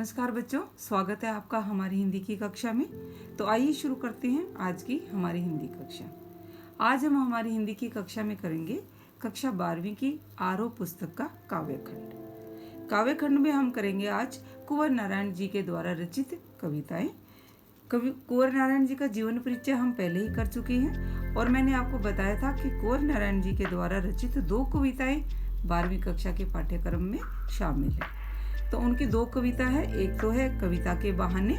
नमस्कार बच्चों, स्वागत है आपका हमारी हिंदी की कक्षा में। तो आइए शुरू करते हैं आज की हमारी हिंदी कक्षा। आज हम हमारी हिंदी की कक्षा में करेंगे कक्षा 12वीं की आरोह पुस्तक का काव्यखंड। काव्यखंड में हम करेंगे आज कुंवर नारायण जी के द्वारा रचित कविताएं। कुंवर नारायण जी का जीवन परिचय हम पहले ही कर चुके हैं और मैंने आपको बताया था कि कुंवर नारायण जी के द्वारा रचित 2 कविताएं 12वीं कक्षा के पाठ्यक्रम में शामिल है। तो उनकी 2 कविता है, एक तो है कविता के बहाने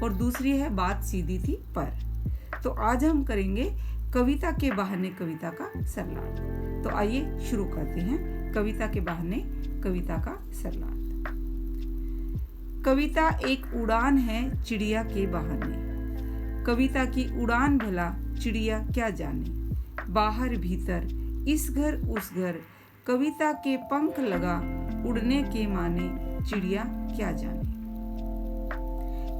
और दूसरी है बात सीधी थी पर। तो आज हम करेंगे कविता के बहाने कविता का सरलार्थ। तो आइए शुरू करते हैं कविता के बहाने कविता का सरलार्थ। कविता एक उड़ान है चिड़िया के बहाने, कविता की उड़ान भला चिड़िया क्या जाने। बाहर भीतर इस घर उस घर, कविता के पंख लगा उड़ने के माने चिड़िया क्या जाने।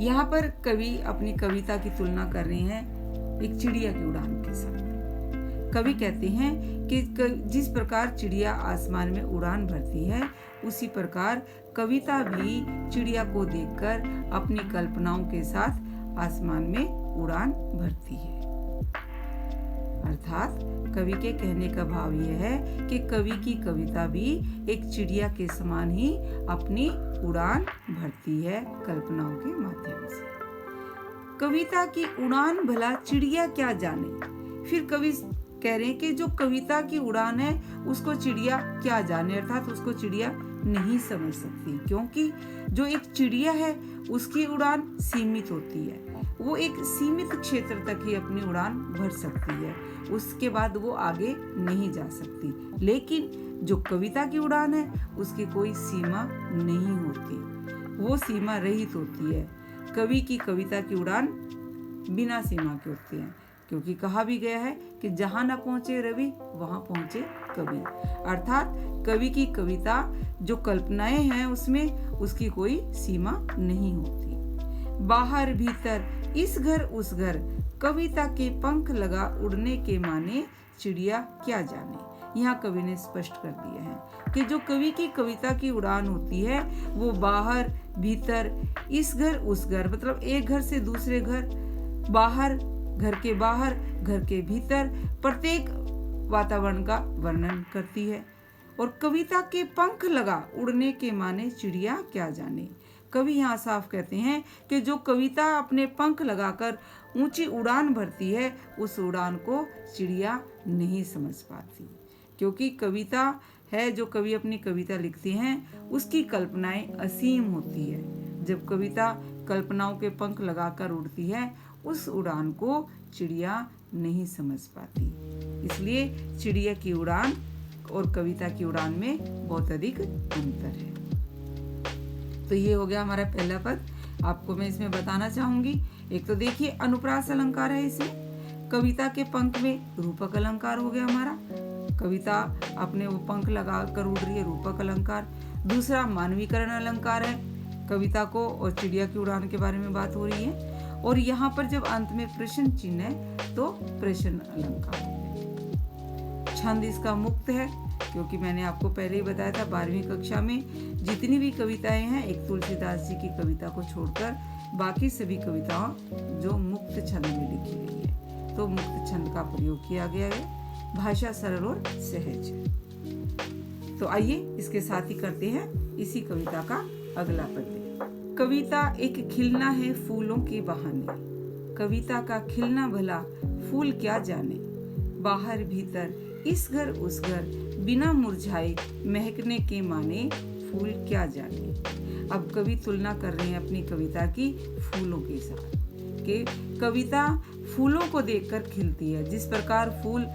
यहाँ पर कवि अपनी कविता की तुलना कर रहे हैं एक चिड़िया की उड़ान के साथ। कवि कहते हैं कि जिस प्रकार चिड़िया आसमान में उड़ान भरती है, उसी प्रकार कविता भी चिड़िया को देखकर अपनी कल्पनाओं के साथ आसमान में उड़ान भरती है। अर्थात कवि के कहने का भाव यह है कि कवि की कविता भी एक चिड़िया के समान ही अपनी उड़ान भरती है कल्पनाओं के माध्यम से। कविता की उड़ान भला चिड़िया क्या जाने। फिर कवि कह रहे हैं कि जो कविता की उड़ान है उसको चिड़िया क्या जाने, अर्थात उसको चिड़िया नहीं समझ सकती, क्योंकि जो एक चिड़िया है उसकी उड़ान सीमित होती है। वो एक सीमित क्षेत्र तक ही अपनी उड़ान भर सकती है, उसके बाद वो आगे नहीं जा सकती। लेकिन जो कविता की उड़ान है उसकी कोई सीमा नहीं होती, वो सीमा रहित होती है। कवि की कविता की उड़ान बिना सीमा के होती है, क्योंकि कहा भी गया है कि जहां न पहुंचे रवि वहां पहुंचे कवि। अर्थात कवि की कविता जो कल्पनाएं हैं उसमें उसकी कोई सीमा नहीं होती। बाहर भीतर इस घर उस घर, कविता के पंख लगा उड़ने के माने चिड़िया क्या जाने। यहाँ कवि ने स्पष्ट कर दिया है कि जो कवि की कविता की उड़ान होती है वो बाहर भीतर इस घर उस घर, मतलब एक घर से दूसरे घर, बाहर घर के बाहर घर के भीतर प्रत्येक वातावरण का वर्णन करती है। और कविता के पंख लगा उड़ने के माने चिड़िया क्या जाने। कवि यहाँ साफ कहते हैं कि जो कविता अपने पंख लगाकर ऊंची उड़ान भरती है उस उड़ान को चिड़िया नहीं समझ पाती, क्योंकि कविता है जो कवि अपनी कविता लिखते हैं उसकी कल्पनाएं असीम होती है। जब कविता कल्पनाओं के पंख लगाकर उड़ती है उस उड़ान को चिड़िया नहीं समझ पाती। इसलिए चिड़िया की उड़ान और कविता की उड़ान में बहुत अधिक अंतर है। तो ये हो गया हमारा पहला पद। आपको मैं इसमें बताना चाहूंगी, एक तो देखिए अनुप्रास अलंकार है इसमें। कविता के पंख में रूपक अलंकार हो गया हमारा, कविता अपने वो पंख लगा कर उड़ रही है, रूपक अलंकार। दूसरा मानवीकरण अलंकार है, कविता को और चिड़िया की उड़ान के बारे में बात हो रही है। और यहाँ पर जब अंत में प्रश्न चिन्ह है तो प्रश्न अलंकार है। छंद इसका मुक्त है, क्योंकि मैंने आपको पहले ही बताया था 12वीं कक्षा में जितनी भी कविताएं हैं एक तुलसीदास जी की कविता को छोड़कर बाकी सभी कविताओं जो मुक्त छंद में लिखी गई है, तो मुक्त छंद का प्रयोग किया गया है। भाषा सरल और सहज है। तो आइए इसके साथ ही करते हैं इसी कविता का अगला पद। कविता एक खिलना है फूलों के बहाने, कविता का खिलना भला फूल क्या जाने। बाहर भीतर इस घर उस घर, बिना मुरझाए महकने के माने फूल क्या जाने। अब कवि तुलना कर रहे हैं अपनी कविता की फूलों के साथ, कि कविता फूलों को देखकर खिलती है। जिस प्रकार फूल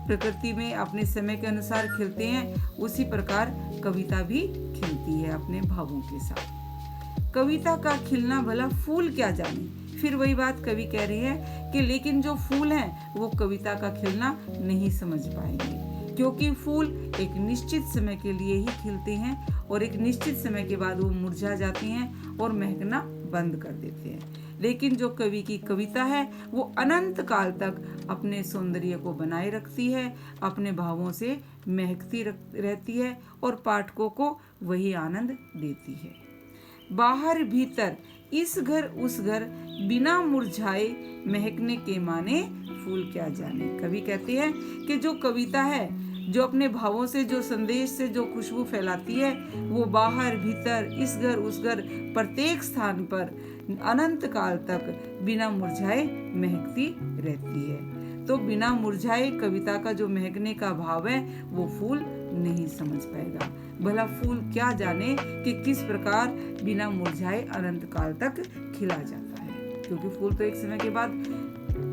प्रकृति में अपने समय के अनुसार खिलते हैं उसी प्रकार कविता भी खिलती है अपने भावों के साथ। कविता का खिलना भला फूल क्या जाने। फिर वही बात कवि कह रही है कि लेकिन जो फूल हैं वो कविता का खिलना नहीं समझ पाएंगे, क्योंकि फूल एक निश्चित समय के लिए ही खिलते हैं और एक निश्चित समय के बाद वो मुरझा जाते हैं और महकना बंद कर देते हैं। लेकिन जो कवि की कविता है वो अनंत काल तक अपने सौंदर्य को बनाए रखती है, अपने भावों से महकती रहती है और पाठकों को वही आनंद देती है। बाहर भीतर इस घर उस घर बिना मुरझाए महकने के माने फूल क्या जाने। कवि कहते हैं कि जो कविता है, जो अपने भावों से, जो संदेश से जो खुशबू फैलाती है, वो बाहर भीतर इस घर उस घर प्रत्येक स्थान पर अनंत काल तक बिना मुरझाए महकती रहती है। तो बिना मुरझाए कविता का जो महकने का भाव है वो फूल नहीं समझ पाएगा। भला फूल क्या जाने कि किस प्रकार बिना मुरझाए अनंत काल तक खिला जाता है, क्योंकि फूल तो एक समय के बाद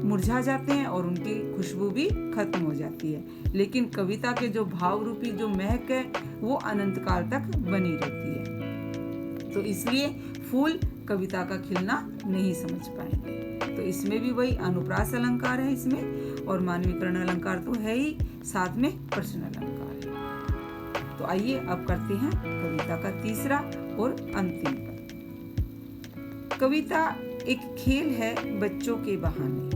मुरझा जाते हैं और उनकी खुशबू भी खत्म हो जाती है, लेकिन कविता के जो भाव रूपी जो महक है वो अनंत काल तक बनी रहती है। तो इसलिए फूल कविता का खिलना नहीं समझ पाएंगे। तो इसमें भी वही अनुप्रास अलंकार है इसमें, और मानवीकरण अलंकार तो है ही, साथ में प्रश्न अलंकार है। तो आइए अब करते हैं कविता का तीसरा और अंतिम पद। कविता एक खेल है बच्चों के बहाने,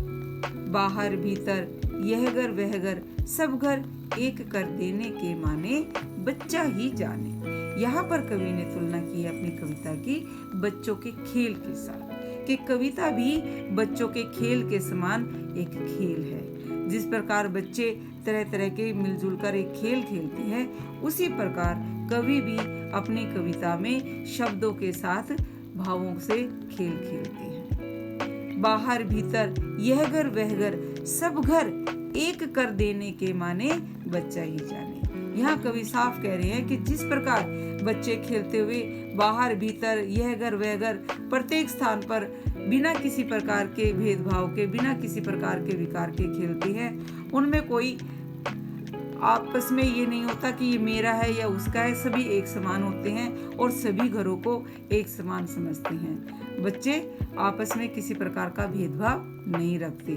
बाहर भीतर यह घर वह घर सब घर एक कर देने के माने बच्चा ही जाने। यहाँ पर कवि ने तुलना की है अपनी कविता की बच्चों के खेल के साथ, कि कविता भी बच्चों के खेल के समान एक खेल है। जिस प्रकार बच्चे तरह तरह के मिलजुल कर एक खेल खेलते हैं, उसी प्रकार कवि भी अपनी कविता में शब्दों के साथ भावों से खेल खेलते हैं। बाहर भीतर यह घर वह घर सब घर एक कर देने के माने बच्चा ही जाने। यहाँ कवि साफ कह रहे हैं कि जिस प्रकार बच्चे खेलते हुए बाहर भीतर यह घर वह घर प्रत्येक स्थान पर बिना किसी प्रकार के भेदभाव के, बिना किसी प्रकार के विकार के खेलते हैं, उनमें कोई आपस में ये नहीं होता कि ये मेरा है या उसका है, सभी एक समान होते हैं और सभी घरों को एक समान समझते हैं। बच्चे आपस में किसी प्रकार का भेदभाव नहीं रखते।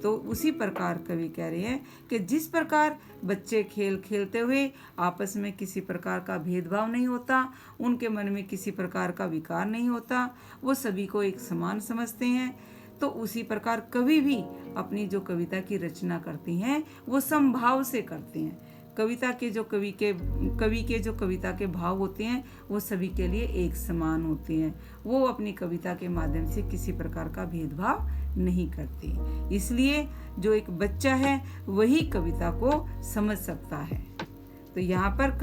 तो उसी प्रकार कवि कह रहे हैं कि जिस प्रकार बच्चे खेल खेलते हुए आपस में किसी प्रकार का भेदभाव नहीं होता, उनके मन में किसी प्रकार का विकार नहीं होता, वो सभी को एक समान समझते हैं, तो उसी प्रकार कवि भी अपनी जो कविता की रचना करती हैं वो समभाव से करते हैं। कविता के जो कवि के जो कविता के भाव होते हैं वो सभी के लिए एक समान होते हैं। वो अपनी कविता के माध्यम से किसी प्रकार का भेदभाव नहीं करते। इसलिए जो एक बच्चा है वही कविता को समझ सकता है। तो यहाँ पर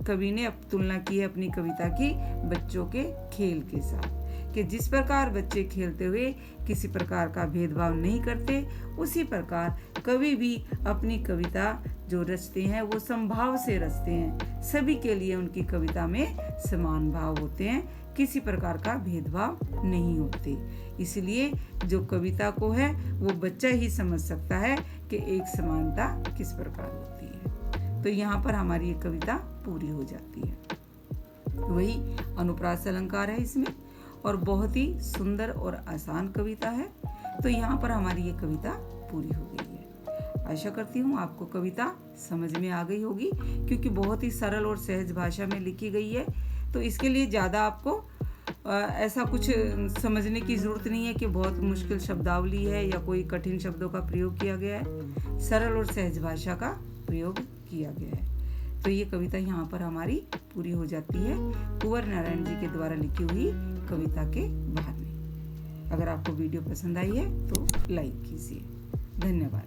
कवि ने अब तुलना की है अपनी कविता की बच्चों के खेल के साथ, कि जिस प्रकार बच्चे खेलते हुए किसी प्रकार का भेदभाव नहीं करते, उसी प्रकार कवि भी अपनी कविता जो रचते हैं वो समभाव से रचते हैं। सभी के लिए उनकी कविता में समान भाव होते हैं, किसी प्रकार का भेदभाव नहीं होते। इसलिए जो कविता को है वो बच्चा ही समझ सकता है कि एक समानता किस प्रकार होती है। तो यहाँ पर हमारी ये कविता पूरी हो जाती है। वही अनुप्रास अलंकार है इसमें, और बहुत ही सुंदर और आसान कविता है। तो यहाँ पर हमारी ये कविता पूरी हो गई है। आशा करती हूँ आपको कविता समझ में आ गई होगी, क्योंकि बहुत ही सरल और सहज भाषा में लिखी गई है। तो इसके लिए ज़्यादा आपको ऐसा कुछ समझने की ज़रूरत नहीं है कि बहुत मुश्किल शब्दावली है या कोई कठिन शब्दों का प्रयोग किया गया है। सरल और सहज भाषा का प्रयोग किया गया है। तो ये कविता यहाँ पर हमारी पूरी हो जाती है कुंवर नारायण जी के द्वारा लिखी हुई कविता के बहाने। अगर आपको वीडियो पसंद आई है तो लाइक कीजिए। धन्यवाद।